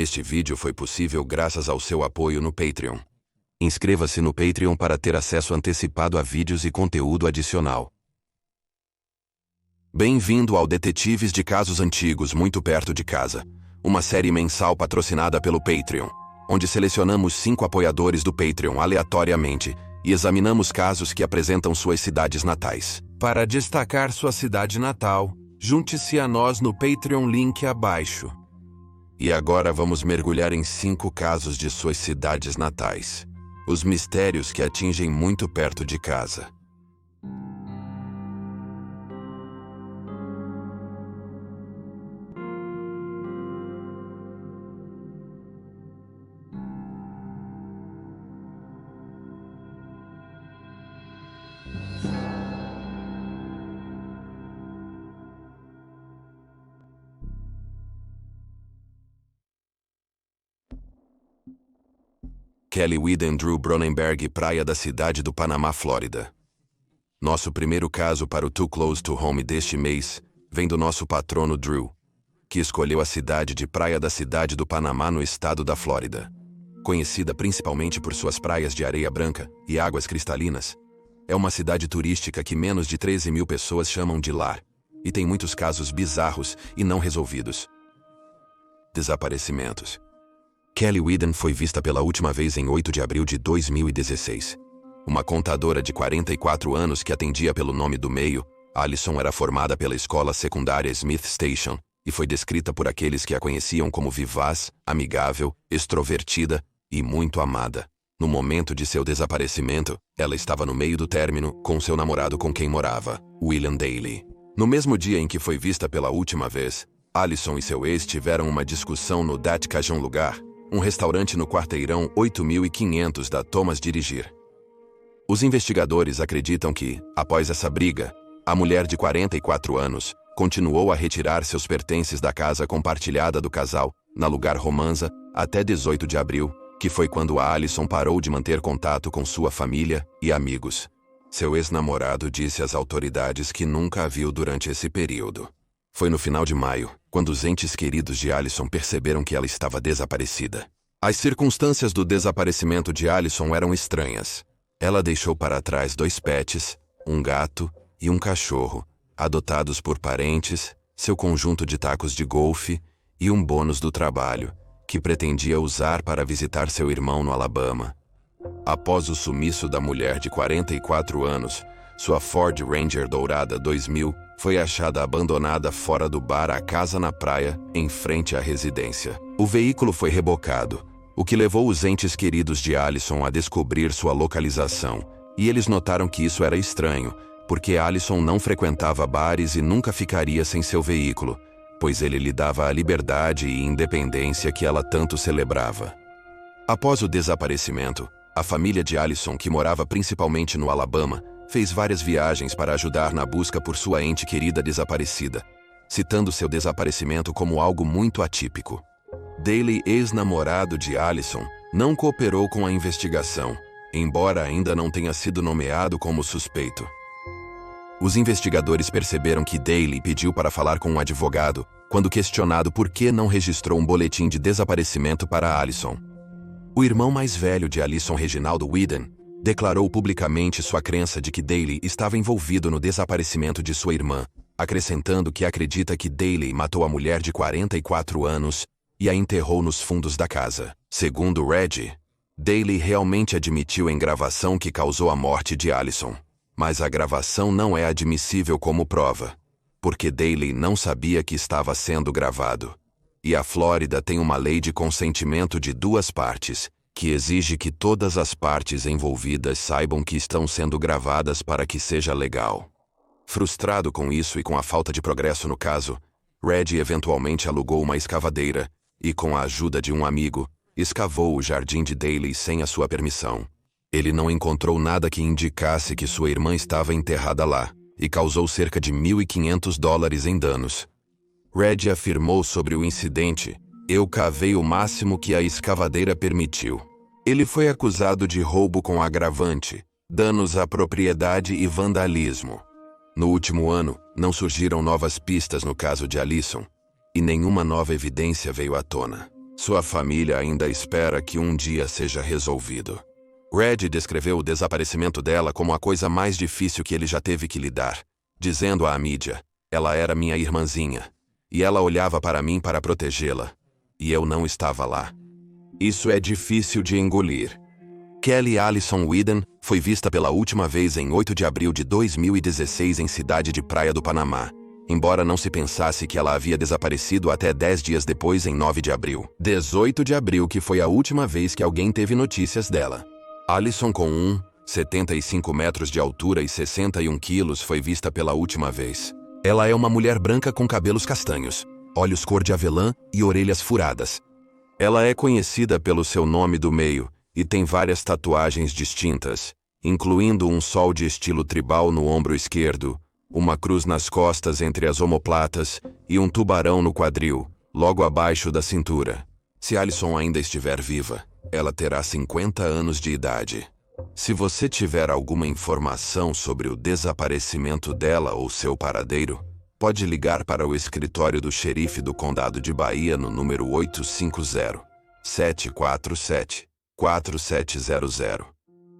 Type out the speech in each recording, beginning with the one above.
Este vídeo foi possível graças ao seu apoio no Patreon. Inscreva-se no Patreon para ter acesso antecipado a vídeos e conteúdo adicional. Bem-vindo ao Detetives de Casos Antigos Muito Perto de Casa, uma série mensal patrocinada pelo Patreon, onde selecionamos 5 apoiadores do Patreon aleatoriamente e examinamos casos que apresentam suas cidades natais. Para destacar sua cidade natal, junte-se a nós no Patreon link abaixo. E agora vamos mergulhar em 5 casos de suas cidades natais. Os mistérios que atingem muito perto de casa. Kelly Widen Drew Cronenberg, praia da cidade do Panamá, Flórida. Nosso primeiro caso para o Too Close to Home deste mês vem do nosso patrono Drew, que escolheu a cidade de praia da cidade do Panamá no estado da Flórida. Conhecida principalmente por suas praias de areia branca e águas cristalinas, é uma cidade turística que menos de 13 mil pessoas chamam de lar, e tem muitos casos bizarros e não resolvidos. Desaparecimentos. Kelly Widen foi vista pela última vez em 8 de abril de 2016. Uma contadora de 44 anos que atendia pelo nome do meio, Alison era formada pela escola secundária Smith Station e foi descrita por aqueles que a conheciam como vivaz, amigável, extrovertida e muito amada. No momento de seu desaparecimento, ela estava no meio do término com seu namorado com quem morava, William Daly. No mesmo dia em que foi vista pela última vez, Alison e seu ex tiveram uma discussão no Dat Cajun Lugar, um restaurante no quarteirão 8500 da Thomas dirigir. Os investigadores acreditam que, após essa briga, a mulher de 44 anos continuou a retirar seus pertences da casa compartilhada do casal, na Lugar Romanza, até 18 de abril, que foi quando a Alison parou de manter contato com sua família e amigos. Seu ex-namorado disse às autoridades que nunca a viu durante esse período. Foi no final de maio, quando os entes queridos de Alison perceberam que ela estava desaparecida. As circunstâncias do desaparecimento de Alison eram estranhas. Ela deixou para trás 2 pets, um gato e um cachorro, adotados por parentes, seu conjunto de tacos de golfe e um bônus do trabalho, que pretendia usar para visitar seu irmão no Alabama. Após o sumiço da mulher de 44 anos, sua Ford Ranger dourada 2000 foi achada abandonada fora do bar A Casa na Praia, em frente à residência. O veículo foi rebocado, o que levou os entes queridos de Alison a descobrir sua localização, e eles notaram que isso era estranho, porque Alison não frequentava bares e nunca ficaria sem seu veículo, pois ele lhe dava a liberdade e independência que ela tanto celebrava. Após o desaparecimento, a família de Alison, que morava principalmente no Alabama, fez várias viagens para ajudar na busca por sua ente querida desaparecida, citando seu desaparecimento como algo muito atípico. Daly, ex-namorado de Alison, não cooperou com a investigação, embora ainda não tenha sido nomeado como suspeito. Os investigadores perceberam que Daly pediu para falar com um advogado quando questionado por que não registrou um boletim de desaparecimento para Alison. O irmão mais velho de Alison, Reginaldo Widen, declarou publicamente sua crença de que Daly estava envolvido no desaparecimento de sua irmã, acrescentando que acredita que Daly matou a mulher de 44 anos e a enterrou nos fundos da casa. Segundo Reggie, Daly realmente admitiu em gravação que causou a morte de Alison, mas a gravação não é admissível como prova, porque Daly não sabia que estava sendo gravado. E a Flórida tem uma lei de consentimento de 2 partes, que exige que todas as partes envolvidas saibam que estão sendo gravadas para que seja legal. Frustrado com isso e com a falta de progresso no caso, Reggie eventualmente alugou uma escavadeira e, com a ajuda de um amigo, escavou o jardim de Daly sem a sua permissão. Ele não encontrou nada que indicasse que sua irmã estava enterrada lá e causou cerca de $1.500 em danos. Reggie afirmou sobre o incidente: "Eu cavei o máximo que a escavadeira permitiu." Ele foi acusado de roubo com agravante, danos à propriedade e vandalismo. No último ano, não surgiram novas pistas no caso de Alison, e nenhuma nova evidência veio à tona. Sua família ainda espera que um dia seja resolvido. Red descreveu o desaparecimento dela como a coisa mais difícil que ele já teve que lidar, dizendo à mídia: ela era minha irmãzinha, e ela olhava para mim para protegê-la, e eu não estava lá. Isso é difícil de engolir. Kelly Allison Whedon foi vista pela última vez em 8 de abril de 2016 em Cidade de Praia do Panamá, embora não se pensasse que ela havia desaparecido até 10 dias depois em 9 de abril. 18 de abril que foi a última vez que alguém teve notícias dela. Allison, com 1,75 metros de altura e 61 quilos, foi vista pela última vez. Ela é uma mulher branca com cabelos castanhos, olhos cor de avelã e orelhas furadas. Ela é conhecida pelo seu nome do meio e tem várias tatuagens distintas, incluindo um sol de estilo tribal no ombro esquerdo, uma cruz nas costas entre as omoplatas e um tubarão no quadril, logo abaixo da cintura. Se Allison ainda estiver viva, ela terá 50 anos de idade. Se você tiver alguma informação sobre o desaparecimento dela ou seu paradeiro, pode ligar para o escritório do xerife do Condado de Bahia no número 850-747-4700.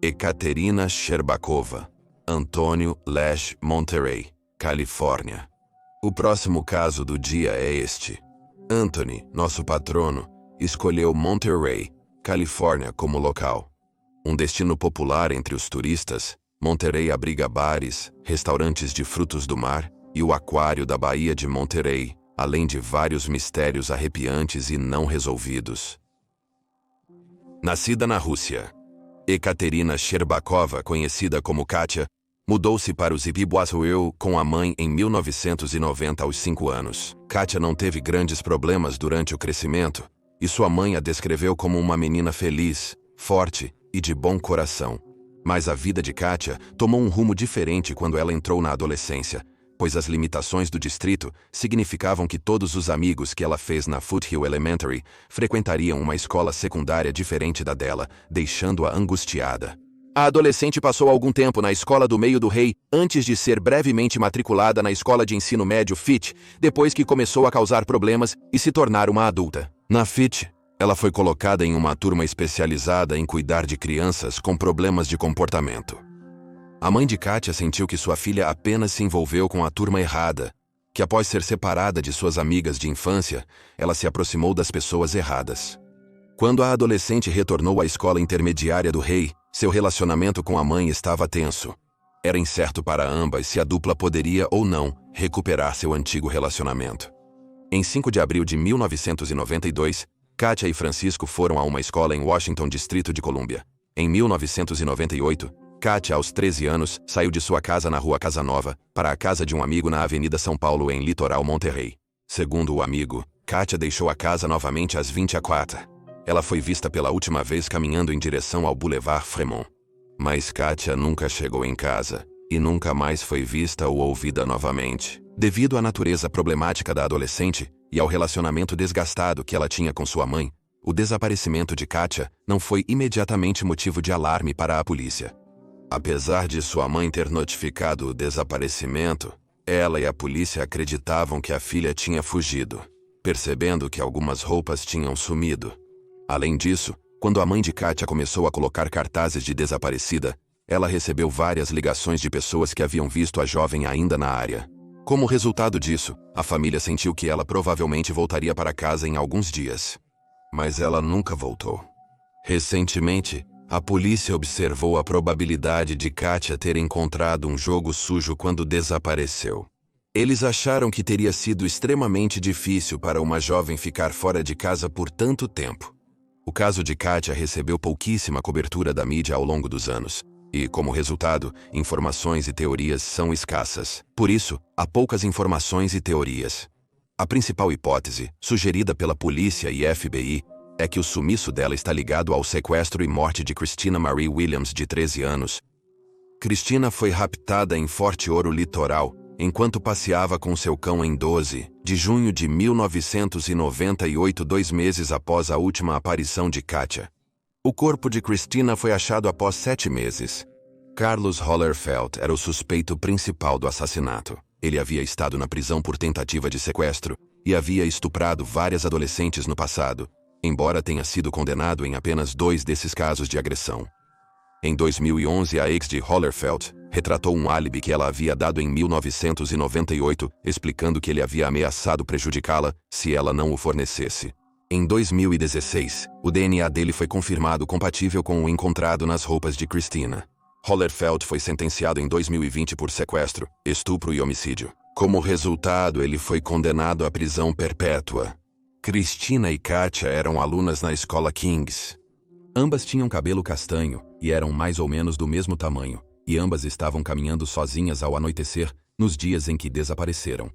Ekaterina Sherbakova, Antônio Lash, Monterey, Califórnia. O próximo caso do dia é este. Anthony, nosso patrono, escolheu Monterey, Califórnia como local. Um destino popular entre os turistas, Monterey abriga bares, restaurantes de frutos do mar e o aquário da Baía de Monterey, além de vários mistérios arrepiantes e não resolvidos. Nascida na Rússia, Ekaterina Sherbakova, conhecida como Katia, mudou-se para o Zimbábue com a mãe em 1990 aos 5 anos. Katia não teve grandes problemas durante o crescimento, e sua mãe a descreveu como uma menina feliz, forte e de bom coração. Mas a vida de Katia tomou um rumo diferente quando ela entrou na adolescência, pois as limitações do distrito significavam que todos os amigos que ela fez na Foothill Elementary frequentariam uma escola secundária diferente da dela, deixando-a angustiada. A adolescente passou algum tempo na escola do meio do rei, antes de ser brevemente matriculada na escola de ensino médio Fitch, depois que começou a causar problemas e se tornar uma adulta. Na Fitch, ela foi colocada em uma turma especializada em cuidar de crianças com problemas de comportamento. A mãe de Katia sentiu que sua filha apenas se envolveu com a turma errada, que após ser separada de suas amigas de infância, ela se aproximou das pessoas erradas. Quando a adolescente retornou à escola intermediária do rei, seu relacionamento com a mãe estava tenso. Era incerto para ambas se a dupla poderia ou não recuperar seu antigo relacionamento. Em 5 de abril de 1992, Katia e Francisco foram a uma escola em Washington, Distrito de Colômbia. Em 1998, Katia, aos 13 anos, saiu de sua casa na Rua Casanova para a casa de um amigo na Avenida São Paulo, em Litoral Monterrey. Segundo o amigo, Katia deixou a casa novamente às 24. Ela foi vista pela última vez caminhando em direção ao Boulevard Fremont. Mas Katia nunca chegou em casa e nunca mais foi vista ou ouvida novamente. Devido à natureza problemática da adolescente e ao relacionamento desgastado que ela tinha com sua mãe, o desaparecimento de Katia não foi imediatamente motivo de alarme para a polícia. Apesar de sua mãe ter notificado o desaparecimento, ela e a polícia acreditavam que a filha tinha fugido, percebendo que algumas roupas tinham sumido. Além disso, quando a mãe de Katia começou a colocar cartazes de desaparecida, ela recebeu várias ligações de pessoas que haviam visto a jovem ainda na área. Como resultado disso, a família sentiu que ela provavelmente voltaria para casa em alguns dias. Mas ela nunca voltou. Recentemente, a polícia observou a probabilidade de Katia ter encontrado um jogo sujo quando desapareceu. Eles acharam que teria sido extremamente difícil para uma jovem ficar fora de casa por tanto tempo. O caso de Katia recebeu pouquíssima cobertura da mídia ao longo dos anos, e, como resultado, informações e teorias são escassas. Por isso, há poucas informações e teorias. A principal hipótese, sugerida pela polícia e FBI, é que o sumiço dela está ligado ao sequestro e morte de Christina Marie Williams, de 13 anos. Christina foi raptada em Forte Oro Litoral, enquanto passeava com seu cão em 12 de junho de 1998, 2 meses após a última aparição de Katia. O corpo de Christina foi achado após 7 meses. Carlos Hollerfeld era o suspeito principal do assassinato. Ele havia estado na prisão por tentativa de sequestro e havia estuprado várias adolescentes no passado, embora tenha sido condenado em apenas 2 desses casos de agressão. Em 2011, a ex de Hollerfeld retratou um álibi que ela havia dado em 1998, explicando que ele havia ameaçado prejudicá-la se ela não o fornecesse. Em 2016, o DNA dele foi confirmado compatível com o encontrado nas roupas de Christina. Hollerfeld foi sentenciado em 2020 por sequestro, estupro e homicídio. Como resultado, ele foi condenado à prisão perpétua. Christina e Katia eram alunas na escola King's. Ambas tinham cabelo castanho e eram mais ou menos do mesmo tamanho, e ambas estavam caminhando sozinhas ao anoitecer nos dias em que desapareceram.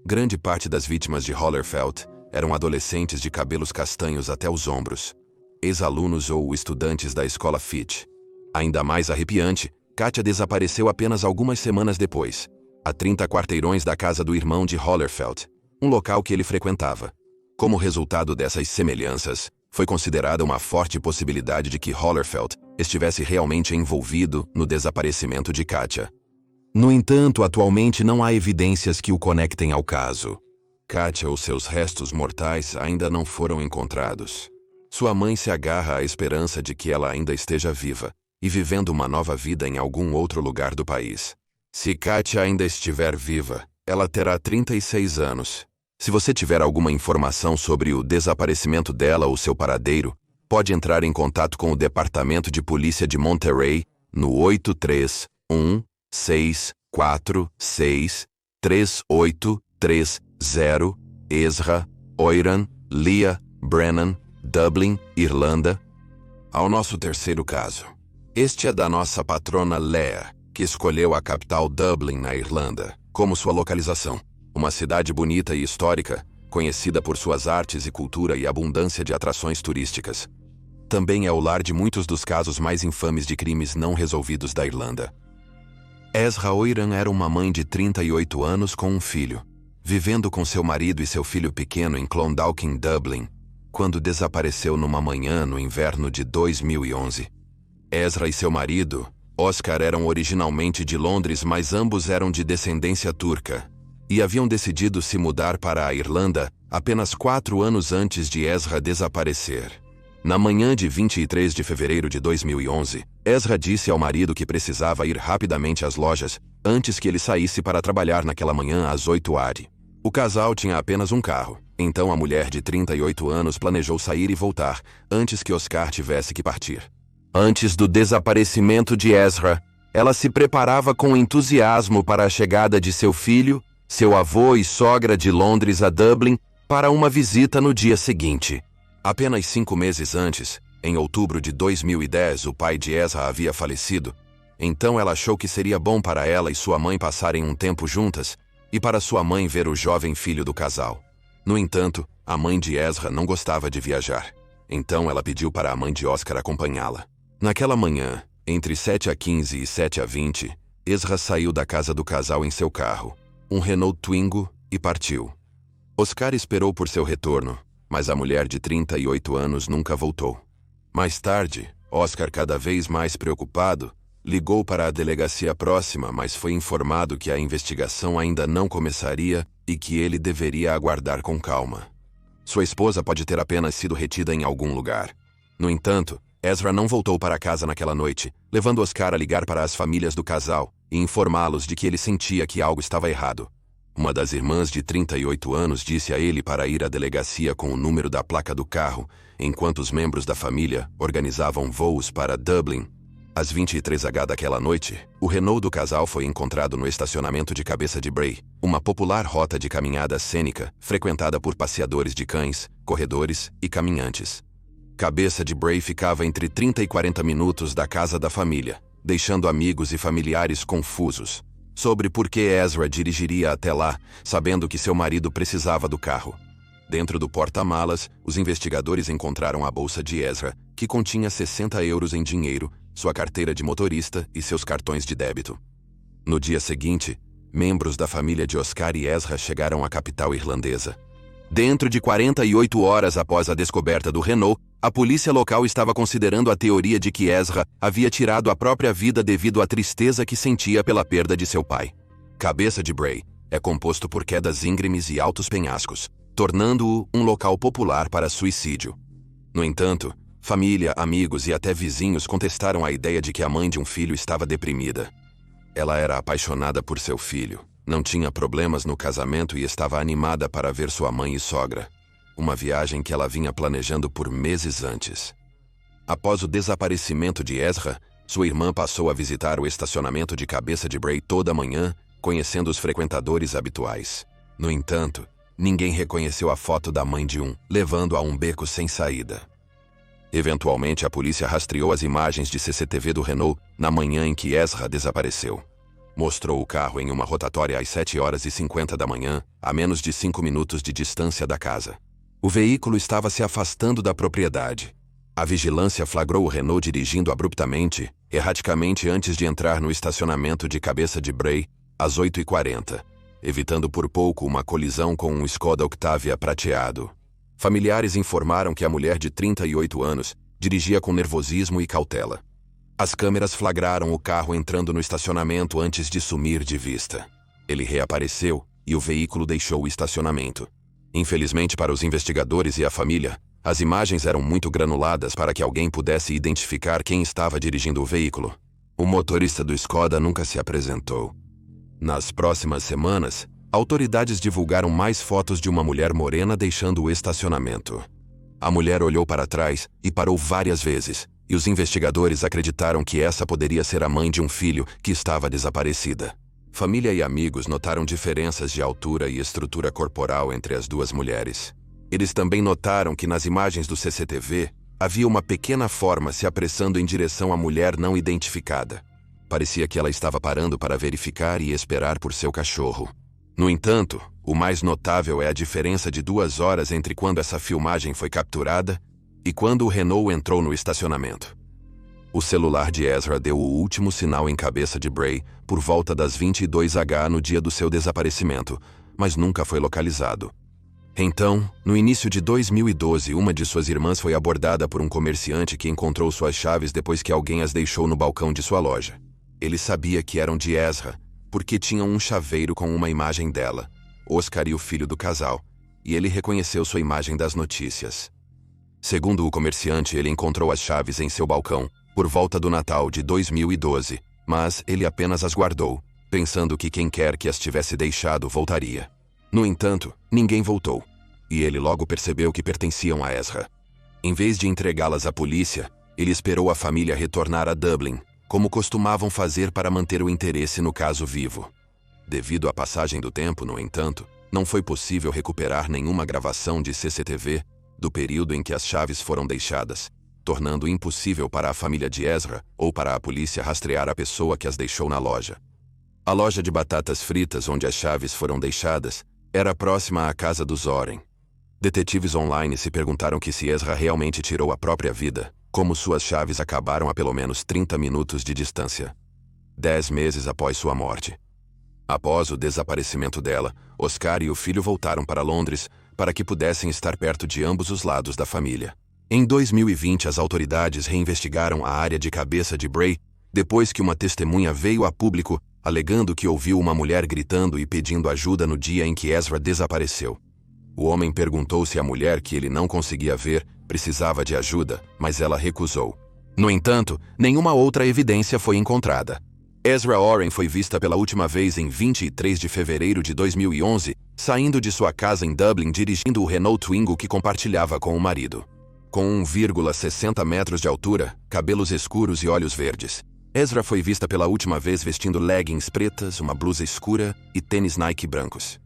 Grande parte das vítimas de Hollerfeld eram adolescentes de cabelos castanhos até os ombros, ex-alunos ou estudantes da escola Fitch. Ainda mais arrepiante, Katia desapareceu apenas algumas semanas depois, a 30 quarteirões da casa do irmão de Hollerfeld, um local que ele frequentava. Como resultado dessas semelhanças, foi considerada uma forte possibilidade de que Hollerfeld estivesse realmente envolvido no desaparecimento de Katia. No entanto, atualmente não há evidências que o conectem ao caso. Katia ou seus restos mortais ainda não foram encontrados. Sua mãe se agarra à esperança de que ela ainda esteja viva e vivendo uma nova vida em algum outro lugar do país. Se Katia ainda estiver viva, ela terá 36 anos. Se você tiver alguma informação sobre o desaparecimento dela ou seu paradeiro, pode entrar em contato com o Departamento de Polícia de Monterey no 831-646-3830. Ezra, Oiran, Leah, Brennan, Dublin, Irlanda. Ao nosso terceiro caso. Este é da nossa patrona Leah, que escolheu a capital Dublin, na Irlanda, como sua localização. Uma cidade bonita e histórica, conhecida por suas artes e cultura e abundância de atrações turísticas. Também é o lar de muitos dos casos mais infames de crimes não resolvidos da Irlanda. Ezra Oiran era uma mãe de 38 anos com um filho, vivendo com seu marido e seu filho pequeno em Clondalkin, Dublin, quando desapareceu numa manhã no inverno de 2011. Ezra e seu marido, Oscar, eram originalmente de Londres, mas ambos eram de descendência turca, e haviam decidido se mudar para a Irlanda apenas 4 anos antes de Ezra desaparecer. Na manhã de 23 de fevereiro de 2011, Ezra disse ao marido que precisava ir rapidamente às lojas antes que ele saísse para trabalhar naquela manhã às 8h. O casal tinha apenas um carro, então a mulher de 38 anos planejou sair e voltar antes que Oscar tivesse que partir. Antes do desaparecimento de Ezra, ela se preparava com entusiasmo para a chegada de seu filho, seu avô e sogra de Londres a Dublin para uma visita no dia seguinte. Apenas 5 meses antes, em outubro de 2010, o pai de Ezra havia falecido, então ela achou que seria bom para ela e sua mãe passarem um tempo juntas e para sua mãe ver o jovem filho do casal. No entanto, a mãe de Ezra não gostava de viajar, então ela pediu para a mãe de Oscar acompanhá-la. Naquela manhã, entre 7h15 e 7h20, Ezra saiu da casa do casal em seu carro, um Renault Twingo, e partiu. Oscar esperou por seu retorno, mas a mulher de 38 anos nunca voltou. Mais tarde, Oscar, cada vez mais preocupado, ligou para a delegacia próxima, mas foi informado que a investigação ainda não começaria e que ele deveria aguardar com calma. Sua esposa pode ter apenas sido retida em algum lugar. No entanto, Ezra não voltou para casa naquela noite, levando Oscar a ligar para as famílias do casal e informá-los de que ele sentia que algo estava errado. Uma das irmãs de 38 anos disse a ele para ir à delegacia com o número da placa do carro, enquanto os membros da família organizavam voos para Dublin. Às 23h daquela noite, o Renault do casal foi encontrado no estacionamento de Cabeça de Bray, uma popular rota de caminhada cênica frequentada por passeadores de cães, corredores e caminhantes. Cabeça de Bray ficava entre 30 e 40 minutos da casa da família, deixando amigos e familiares confusos sobre por que Ezra dirigiria até lá, sabendo que seu marido precisava do carro. Dentro do porta-malas, os investigadores encontraram a bolsa de Ezra, que continha 60 euros em dinheiro, sua carteira de motorista e seus cartões de débito. No dia seguinte, membros da família de Oscar e Ezra chegaram à capital irlandesa. Dentro de 48 horas após a descoberta do Renault, a polícia local estava considerando a teoria de que Ezra havia tirado a própria vida devido à tristeza que sentia pela perda de seu pai. Cabeça de Bray é composto por quedas íngremes e altos penhascos, tornando-o um local popular para suicídio. No entanto, família, amigos e até vizinhos contestaram a ideia de que a mãe de um filho estava deprimida. Ela era apaixonada por seu filho, não tinha problemas no casamento e estava animada para ver sua mãe e sogra. Uma viagem que ela vinha planejando por meses antes. Após o desaparecimento de Ezra, sua irmã passou a visitar o estacionamento de Cabeça de Bray toda manhã, conhecendo os frequentadores habituais. No entanto, ninguém reconheceu a foto da mãe de levando a um beco sem saída. Eventualmente, a polícia rastreou as imagens de CCTV do Renault na manhã em que Ezra desapareceu. Mostrou o carro em uma rotatória às 7h50 da manhã, a menos de 5 minutos de distância da casa. O veículo estava se afastando da propriedade. A vigilância flagrou o Renault dirigindo abruptamente, erraticamente antes de entrar no estacionamento de Cabeça de Bray, às 8h40, evitando por pouco uma colisão com um Skoda Octavia prateado. Familiares informaram que a mulher de 38 anos dirigia com nervosismo e cautela. As câmeras flagraram o carro entrando no estacionamento antes de sumir de vista. Ele reapareceu e o veículo deixou o estacionamento. Infelizmente para os investigadores e a família, as imagens eram muito granuladas para que alguém pudesse identificar quem estava dirigindo o veículo. O motorista do Skoda nunca se apresentou. Nas próximas semanas, autoridades divulgaram mais fotos de uma mulher morena deixando o estacionamento. A mulher olhou para trás e parou várias vezes, e os investigadores acreditaram que essa poderia ser a mãe de um filho que estava desaparecida. Família e amigos notaram diferenças de altura e estrutura corporal entre as duas mulheres. Eles também notaram que nas imagens do CCTV havia uma pequena forma se apressando em direção à mulher não identificada. Parecia que ela estava parando para verificar e esperar por seu cachorro. No entanto, o mais notável é a diferença de 2 horas entre quando essa filmagem foi capturada e quando o Renault entrou no estacionamento. O celular de Ezra deu o último sinal em Cabeça de Bray por volta das 22h no dia do seu desaparecimento, mas nunca foi localizado. Então, no início de 2012, uma de suas irmãs foi abordada por um comerciante que encontrou suas chaves depois que alguém as deixou no balcão de sua loja. Ele sabia que eram de Ezra, porque tinham um chaveiro com uma imagem dela, Oscar e o filho do casal, e ele reconheceu sua imagem das notícias. Segundo o comerciante, ele encontrou as chaves em seu balcão, por volta do Natal de 2012, mas ele apenas as guardou, pensando que quem quer que as tivesse deixado voltaria. No entanto, ninguém voltou, e ele logo percebeu que pertenciam a Ezra. Em vez de entregá-las à polícia, ele esperou a família retornar a Dublin, como costumavam fazer para manter o interesse no caso vivo. Devido à passagem do tempo, no entanto, não foi possível recuperar nenhuma gravação de CCTV do período em que as chaves foram deixadas, tornando impossível para a família de Ezra ou para a polícia rastrear a pessoa que as deixou na loja. A loja de batatas fritas onde as chaves foram deixadas era próxima à casa dos Oren. Detetives online se perguntaram que se Ezra realmente tirou a própria vida, como suas chaves acabaram a pelo menos 30 minutos de distância. 10 meses após sua morte. Após o desaparecimento dela, Oscar e o filho voltaram para Londres para que pudessem estar perto de ambos os lados da família. Em 2020, as autoridades reinvestigaram a área de Cabeça de Bray depois que uma testemunha veio a público alegando que ouviu uma mulher gritando e pedindo ajuda no dia em que Ezra desapareceu. O homem perguntou se a mulher que ele não conseguia ver precisava de ajuda, mas ela recusou. No entanto, nenhuma outra evidência foi encontrada. Ezra Oren foi vista pela última vez em 23 de fevereiro de 2011, saindo de sua casa em Dublin dirigindo o Renault Twingo que compartilhava com o marido. Com 1,60 metros de altura, cabelos escuros e olhos verdes. Ezra foi vista pela última vez vestindo leggings pretas, uma blusa escura e tênis Nike brancos.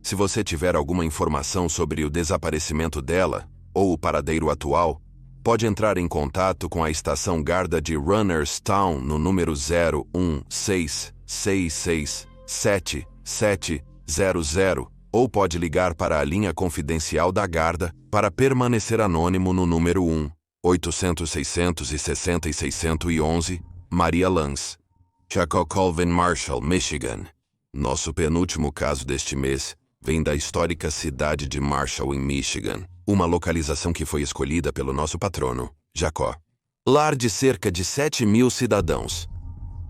Se você tiver alguma informação sobre o desaparecimento dela, ou o paradeiro atual, pode entrar em contato com a estação Garda de Runnerstown no número 016667700, ou pode ligar para a linha confidencial da Garda para permanecer anônimo no número 1-800-660-611, Maria Lance, Chaco Colvin Marshall, Michigan. Nosso penúltimo caso deste mês vem da histórica cidade de Marshall, em Michigan, uma localização que foi escolhida pelo nosso patrono, Jacó. Lar de cerca de 7.000 cidadãos.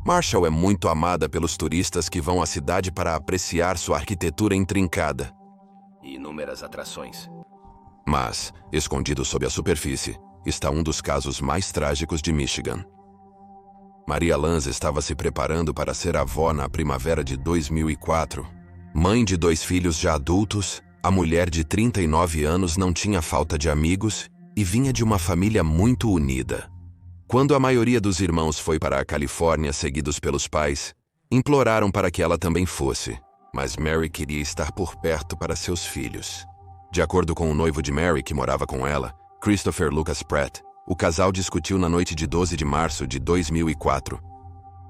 Marshall é muito amada pelos turistas que vão à cidade para apreciar sua arquitetura intrincada e inúmeras atrações. Mas, escondido sob a superfície, está um dos casos mais trágicos de Michigan. Maria Lance estava se preparando para ser avó na primavera de 2004. Mãe de 2 filhos já adultos, a mulher de 39 anos não tinha falta de amigos e vinha de uma família muito unida. Quando a maioria dos irmãos foi para a Califórnia seguidos pelos pais, imploraram para que ela também fosse, mas Mary queria estar por perto para seus filhos. De acordo com o noivo de Mary que morava com ela, Christopher Lucas Pratt, o casal discutiu na noite de 12 de março de 2004.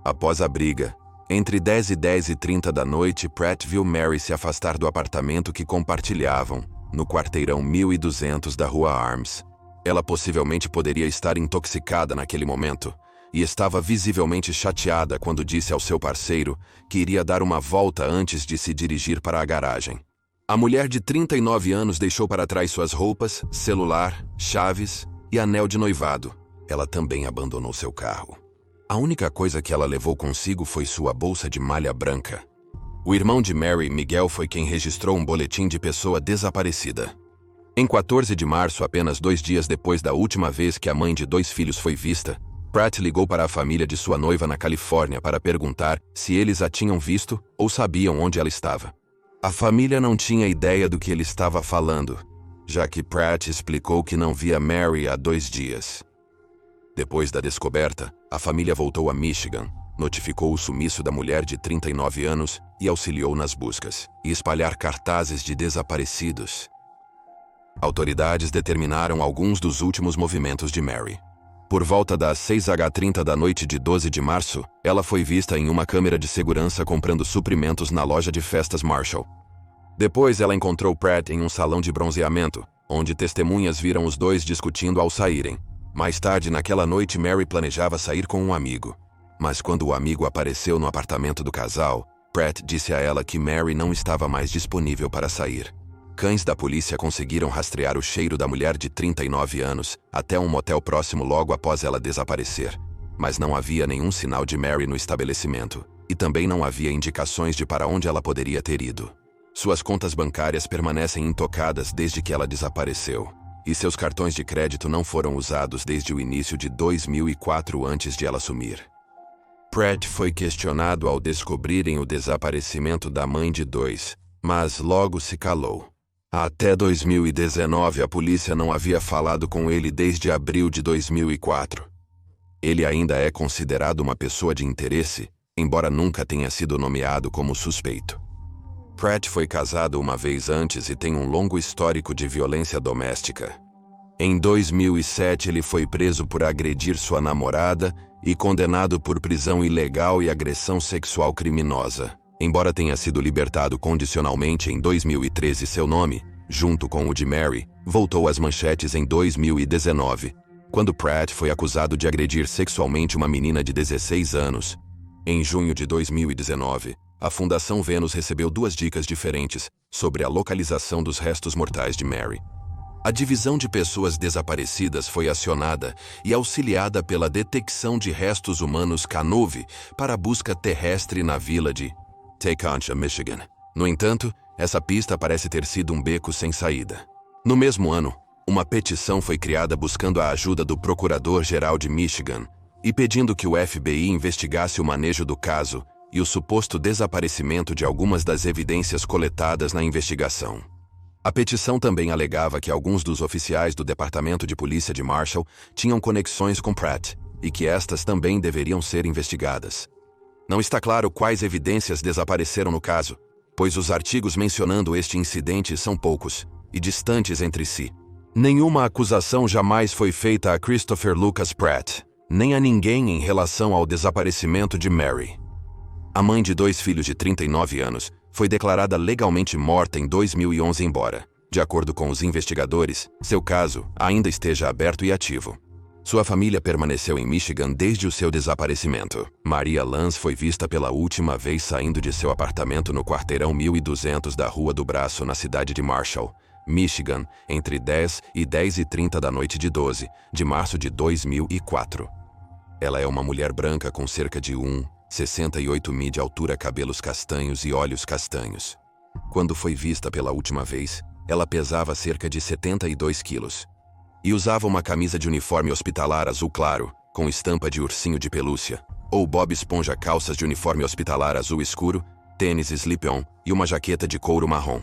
Após a briga, entre 10h30 da noite, Pratt viu Mary se afastar do apartamento que compartilhavam, no quarteirão 1200 da Rua Arms. Ela possivelmente poderia estar intoxicada naquele momento, e estava visivelmente chateada quando disse ao seu parceiro que iria dar uma volta antes de se dirigir para a garagem. A mulher de 39 anos deixou para trás suas roupas, celular, chaves e anel de noivado. Ela também abandonou seu carro. A única coisa que ela levou consigo foi sua bolsa de malha branca. O irmão de Mary, Miguel, foi quem registrou um boletim de pessoa desaparecida. Em 14 de março, apenas 2 dias depois da última vez que a mãe de 2 filhos foi vista, Pratt ligou para a família de sua noiva na Califórnia para perguntar se eles a tinham visto ou sabiam onde ela estava. A família não tinha ideia do que ele estava falando, já que Pratt explicou que não via Mary há 2 dias. Depois da descoberta, a família voltou a Michigan, notificou o sumiço da mulher de 39 anos e auxiliou nas buscas e espalhar cartazes de desaparecidos. Autoridades determinaram alguns dos últimos movimentos de Mary. Por volta das 6h30 da noite de 12 de março, ela foi vista em uma câmera de segurança comprando suprimentos na loja de festas Marshall. Depois ela encontrou Pratt em um salão de bronzeamento, onde testemunhas viram os dois discutindo ao saírem. Mais tarde naquela noite, Mary planejava sair com um amigo. Mas quando o amigo apareceu no apartamento do casal, Pratt disse a ela que Mary não estava mais disponível para sair. Cães da polícia conseguiram rastrear o cheiro da mulher de 39 anos até um motel próximo logo após ela desaparecer. Mas não havia nenhum sinal de Mary no estabelecimento, e também não havia indicações de para onde ela poderia ter ido. Suas contas bancárias permanecem intocadas desde que ela desapareceu, e seus cartões de crédito não foram usados desde o início de 2004 antes de ela sumir. Pratt foi questionado ao descobrirem o desaparecimento da mãe de 2, mas logo se calou. Até 2019, a polícia não havia falado com ele desde abril de 2004. Ele ainda é considerado uma pessoa de interesse, embora nunca tenha sido nomeado como suspeito. Pratt foi casado uma vez antes e tem um longo histórico de violência doméstica. Em 2007, ele foi preso por agredir sua namorada e condenado por prisão ilegal e agressão sexual criminosa. Embora tenha sido libertado condicionalmente em 2013, seu nome, junto com o de Mary, voltou às manchetes em 2019, quando Pratt foi acusado de agredir sexualmente uma menina de 16 anos. Em junho de 2019, a Fundação Vênus recebeu 2 dicas diferentes sobre a localização dos restos mortais de Mary. A divisão de pessoas desaparecidas foi acionada e auxiliada pela detecção de restos humanos Canove para a busca terrestre na vila de Teconcha, Michigan. No entanto, essa pista parece ter sido um beco sem saída. No mesmo ano, uma petição foi criada buscando a ajuda do Procurador-Geral de Michigan e pedindo que o FBI investigasse o manejo do caso e o suposto desaparecimento de algumas das evidências coletadas na investigação. A petição também alegava que alguns dos oficiais do Departamento de Polícia de Marshall tinham conexões com Pratt e que estas também deveriam ser investigadas. Não está claro quais evidências desapareceram no caso, pois os artigos mencionando este incidente são poucos e distantes entre si. Nenhuma acusação jamais foi feita a Christopher Lucas Pratt, nem a ninguém em relação ao desaparecimento de Mary. A mãe de 2 filhos de 39 anos foi declarada legalmente morta em 2011, embora, de acordo com os investigadores, seu caso ainda esteja aberto e ativo. Sua família permaneceu em Michigan desde o seu desaparecimento. Maria Lance foi vista pela última vez saindo de seu apartamento no quarteirão 1200 da Rua do Braço, na cidade de Marshall, Michigan, entre 10 e 10h30 da noite de 12 de março de 2004. Ela é uma mulher branca com cerca de 1,68 m de altura, cabelos castanhos e olhos castanhos. Quando foi vista pela última vez, ela pesava cerca de 72 quilos. E usava uma camisa de uniforme hospitalar azul claro, com estampa de ursinho de pelúcia, ou Bob Esponja calças de uniforme hospitalar azul escuro, tênis slip-on e uma jaqueta de couro marrom.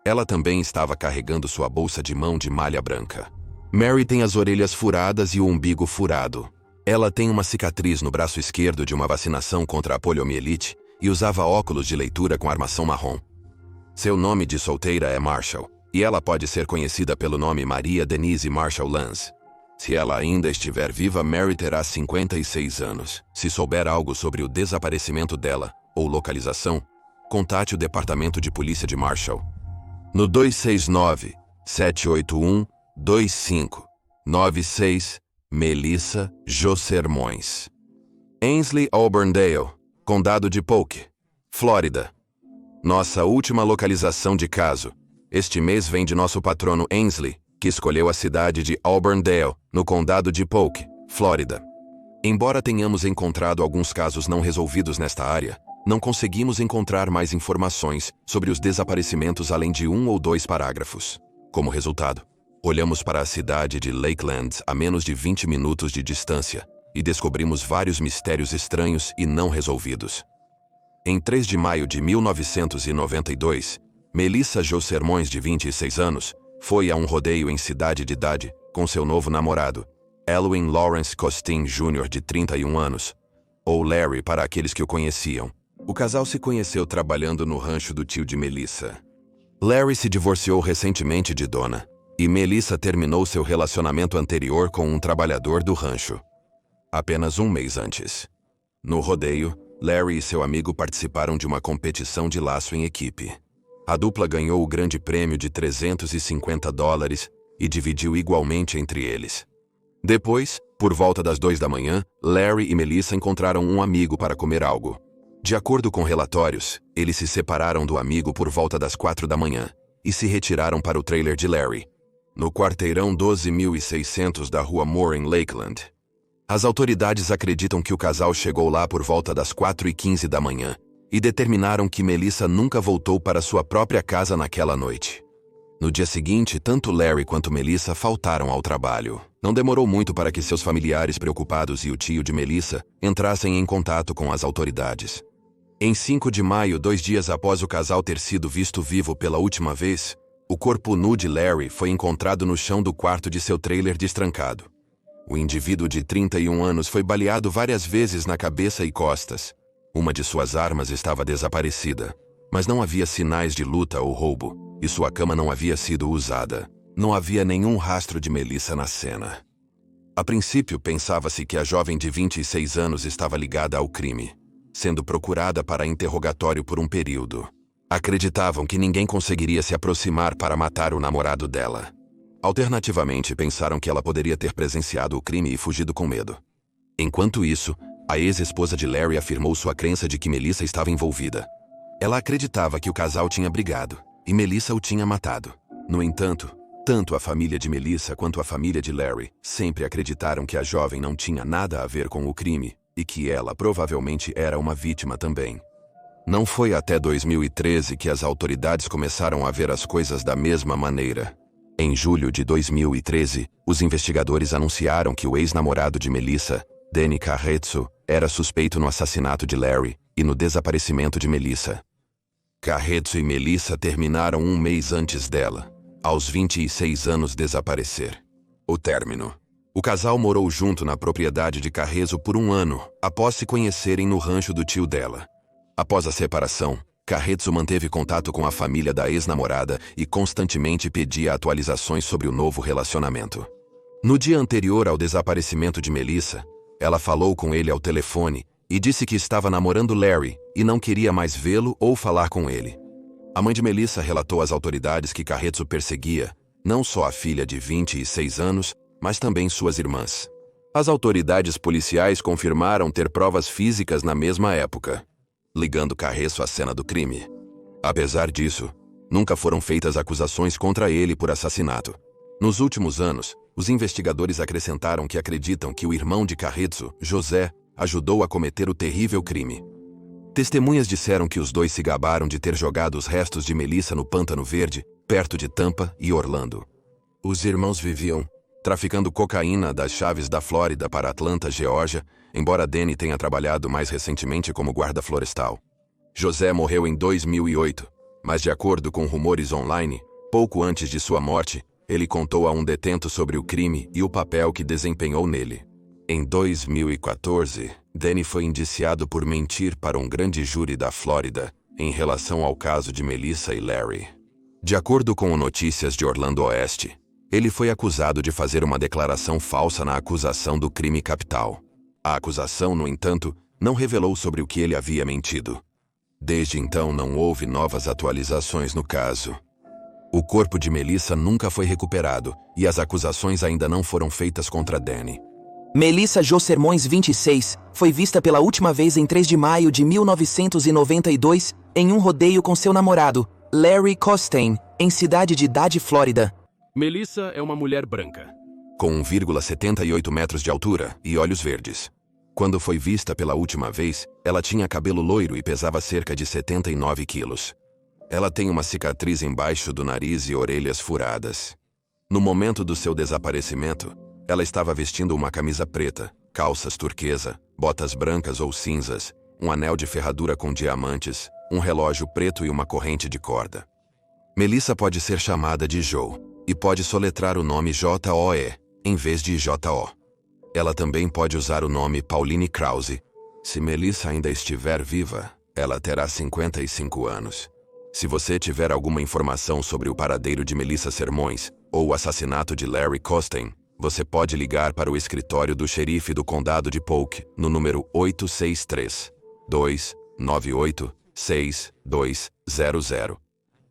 Ela também estava carregando sua bolsa de mão de malha branca. Mary tem as orelhas furadas e o umbigo furado. Ela tem uma cicatriz no braço esquerdo de uma vacinação contra a poliomielite e usava óculos de leitura com armação marrom. Seu nome de solteira é Marshall, e ela pode ser conhecida pelo nome Maria Denise Marshall Lance. Se ela ainda estiver viva, Mary terá 56 anos. Se souber algo sobre o desaparecimento dela, ou localização, contate o Departamento de Polícia de Marshall no 269-781-2596, Melissa Jo Sermões. Ainsley Auburndale, Condado de Polk, Flórida. Nossa última localização de caso. Este mês vem de nosso patrono Ainsley, que escolheu a cidade de Auburndale, no Condado de Polk, Flórida. Embora tenhamos encontrado alguns casos não resolvidos nesta área, não conseguimos encontrar mais informações sobre os desaparecimentos além de 1 ou 2 parágrafos. Como resultado, olhamos para a cidade de Lakeland a menos de 20 minutos de distância e descobrimos vários mistérios estranhos e não resolvidos. Em 3 de maio de 1992, Melissa Jo Sermões, de 26 anos, foi a um rodeio em Cidade de Dade com seu novo namorado, Elwin Lawrence Costin Jr., de 31 anos, ou Larry para aqueles que o conheciam. O casal se conheceu trabalhando no rancho do tio de Melissa. Larry se divorciou recentemente de Donna, e Melissa terminou seu relacionamento anterior com um trabalhador do rancho. Apenas um mês antes. No rodeio, Larry e seu amigo participaram de uma competição de laço em equipe. A dupla ganhou o grande prêmio de $350 e dividiu igualmente entre eles. Depois, por volta das 2 da manhã, Larry e Melissa encontraram um amigo para comer algo. De acordo com relatórios, eles se separaram do amigo por volta das 4 da manhã e se retiraram para o trailer de Larry, no quarteirão 12.600 da rua Moore, em Lakeland. As autoridades acreditam que o casal chegou lá por volta das 4h15 da manhã e determinaram que Melissa nunca voltou para sua própria casa naquela noite. No dia seguinte, tanto Larry quanto Melissa faltaram ao trabalho. Não demorou muito para que seus familiares preocupados e o tio de Melissa entrassem em contato com as autoridades. Em 5 de maio, 2 dias após o casal ter sido visto vivo pela última vez, o corpo nu de Larry foi encontrado no chão do quarto de seu trailer destrancado. O indivíduo de 31 anos foi baleado várias vezes na cabeça e costas. Uma de suas armas estava desaparecida, mas não havia sinais de luta ou roubo, e sua cama não havia sido usada. Não havia nenhum rastro de Melissa na cena. A princípio, pensava-se que a jovem de 26 anos estava ligada ao crime, sendo procurada para interrogatório por um período. Acreditavam que ninguém conseguiria se aproximar para matar o namorado dela. Alternativamente, pensaram que ela poderia ter presenciado o crime e fugido com medo. Enquanto isso, a ex-esposa de Larry afirmou sua crença de que Melissa estava envolvida. Ela acreditava que o casal tinha brigado, e Melissa o tinha matado. No entanto, tanto a família de Melissa quanto a família de Larry sempre acreditaram que a jovem não tinha nada a ver com o crime, e que ela provavelmente era uma vítima também. Não foi até 2013 que as autoridades começaram a ver as coisas da mesma maneira. Em julho de 2013, os investigadores anunciaram que o ex-namorado de Melissa, Danny Carretzo, era suspeito no assassinato de Larry e no desaparecimento de Melissa. Carretzo e Melissa terminaram um mês antes dela, aos 26 anos, desaparecer. O término. O casal morou junto na propriedade de Carretzo por 1 ano, após se conhecerem no rancho do tio dela. Após a separação, Carretzo manteve contato com a família da ex-namorada e constantemente pedia atualizações sobre o novo relacionamento. No dia anterior ao desaparecimento de Melissa, ela falou com ele ao telefone e disse que estava namorando Larry e não queria mais vê-lo ou falar com ele. A mãe de Melissa relatou às autoridades que Carretzo perseguia não só a filha de 26 anos, mas também suas irmãs. As autoridades policiais confirmaram ter provas físicas na mesma época, ligando Carretzo à cena do crime. Apesar disso, nunca foram feitas acusações contra ele por assassinato. Nos últimos anos, os investigadores acrescentaram que acreditam que o irmão de Carretzo, José, ajudou a cometer o terrível crime. Testemunhas disseram que os dois se gabaram de ter jogado os restos de Melissa no Pântano Verde, perto de Tampa e Orlando. Os irmãos viviam traficando cocaína das chaves da Flórida para Atlanta, Geórgia, embora Danny tenha trabalhado mais recentemente como guarda florestal. José morreu em 2008, mas de acordo com rumores online, pouco antes de sua morte, ele contou a um detento sobre o crime e o papel que desempenhou nele. Em 2014, Danny foi indiciado por mentir para um grande júri da Flórida em relação ao caso de Melissa e Larry. De acordo com o Notícias de Orlando Oeste, ele foi acusado de fazer uma declaração falsa na acusação do crime capital. A acusação, no entanto, não revelou sobre o que ele havia mentido. Desde então não houve novas atualizações no caso. O corpo de Melissa nunca foi recuperado e as acusações ainda não foram feitas contra Danny. Melissa Jo Sermões 26 foi vista pela última vez em 3 de maio de 1992 em um rodeio com seu namorado, Larry Costain, em Cidade de Dade, Flórida. Melissa é uma mulher branca, com 1,78 metros de altura e olhos verdes. Quando foi vista pela última vez, ela tinha cabelo loiro e pesava cerca de 79 quilos. Ela tem uma cicatriz embaixo do nariz e orelhas furadas. No momento do seu desaparecimento, ela estava vestindo uma camisa preta, calças turquesa, botas brancas ou cinzas, um anel de ferradura com diamantes, um relógio preto e uma corrente de corda. Melissa pode ser chamada de Jo, e pode soletrar o nome J-O-E, em vez de J-O. Ela também pode usar o nome Pauline Krause. Se Melissa ainda estiver viva, ela terá 55 anos. Se você tiver alguma informação sobre o paradeiro de Melissa Sermões ou o assassinato de Larry Costain, você pode ligar para o escritório do xerife do condado de Polk no número 863-298-6200.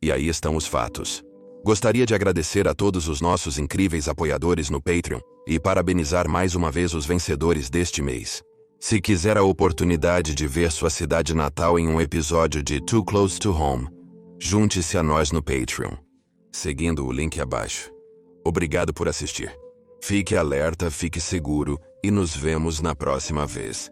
E aí estão os fatos. Gostaria de agradecer a todos os nossos incríveis apoiadores no Patreon e parabenizar mais uma vez os vencedores deste mês. Se quiser a oportunidade de ver sua cidade natal em um episódio de Too Close to Home, junte-se a nós no Patreon, seguindo o link abaixo. Obrigado por assistir. Fique alerta, fique seguro e nos vemos na próxima vez.